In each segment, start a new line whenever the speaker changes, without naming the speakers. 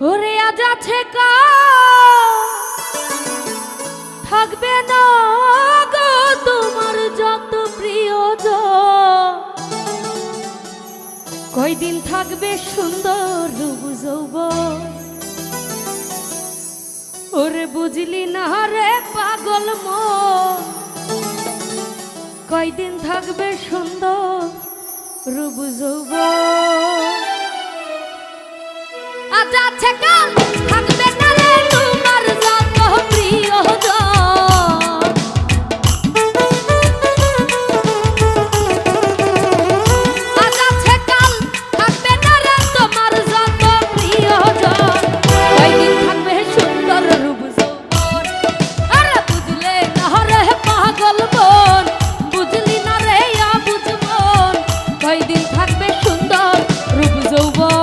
ওরে আজ আছে কা থাকবে না গো তোমার যত প্রিয়জন, কয়দিন থাকবে সুন্দর রূপ যৌবন। ওরে বুঝলি না রে পাগল মন, কয়দিন থাকবে সুন্দর রূপ যৌবন। আজ আছে কাল থাকবে না রে তোমার যত প্রিয়জন, আজ আছে কাল থাকবে না রে তোমার যত প্রিয়জন, কয়দিন থাকবে সুন্দর রূপ যৌবন। আরে বুঝলে না রে পাগল মন, বুঝলি না রে আবুঝ মন, কয়দিন থাকবে সুন্দর রূপ যৌবন।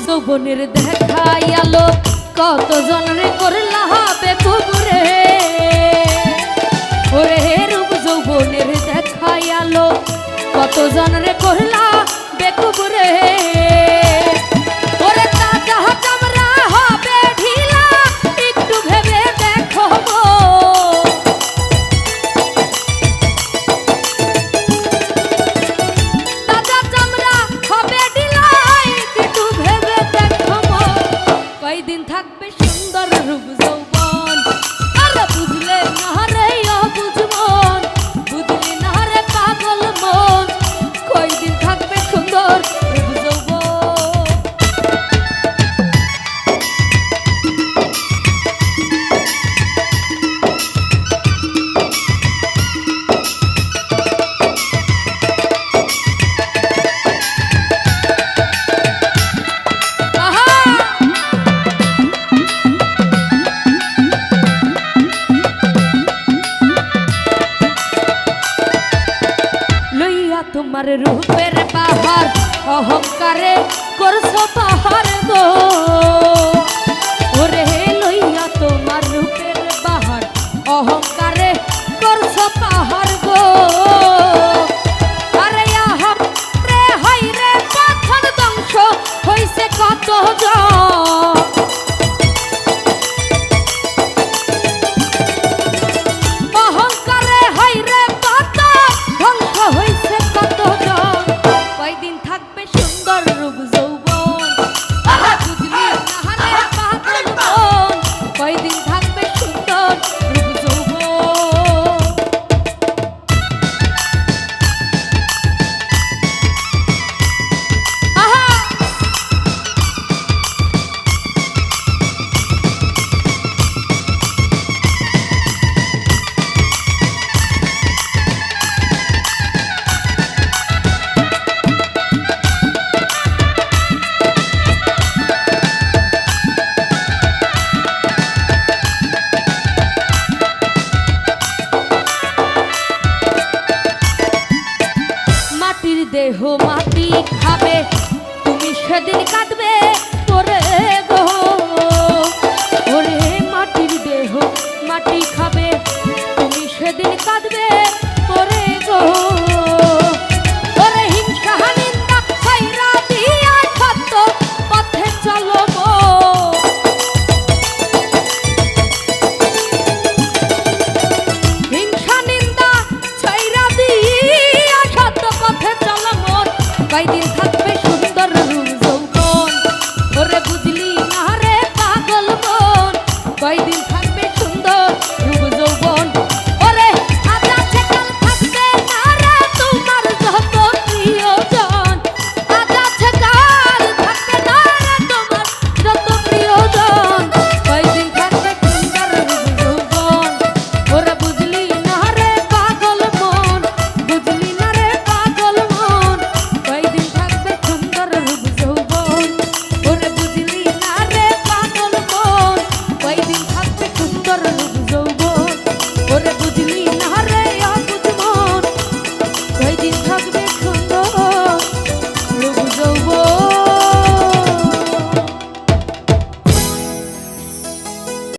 যৌবনের দেখাই আলো কত জনরে করলা হবে কুবরে, ওরে রূপ যৌবনের দেখাই আলো কত জনরে করলা বেকুবরে। ওরে তাজা চামড়া হবে ঢিলা একটু ভেবে দেখো, তাজা চামড়া হবে ঢিলা একটু ভেবে দেখো, কয়দিন থাকবে সুন্দর রূপ যৌবন। আরে বুঝলে না রে অবুঝ মন, বুঝলি না রে পাগল মন, কয়দিন থাকবে সুন্দর রূপ যৌবন। তোমার রূপের পাহাড় অহংকারে করছো পাহাড় গো, ওরে লইয়া তোমার রূপের পাহাড় অহংকারে করছো পাহাড় গো। আরে আহম রে হাই রে পাথর ধ্বংস হইছে কত জন, অহংকারে হাই রে পাথর ধ্বংস হইছে কত জন, কয়দিন থাকবে সুন্দর রূপ যৌবন। আহা বুঝলি না রে পাগল মন, কয়দিন থাকবে সুন্দর রূপ যৌবন। আহা মাটির দেহ মাটি খাবে, তুমি সেদিন কাঁদবে ওরে গো, ওরে মাটির দেহ মাটি খাবে, তুমি সেদিন কাঁদবে ওরে গো। ওরে হিংসা নিন্দা ছাইরা দিয়া সত্য পথে চলো গো, হিংসা নিন্দা ছাইরা দিয়া সত্য পথে চলো মন, কয়দিন থাকবে সুন্দর রূপ যৌবন। ওরে বুঝলি না রে পাগল মন, কয়দিন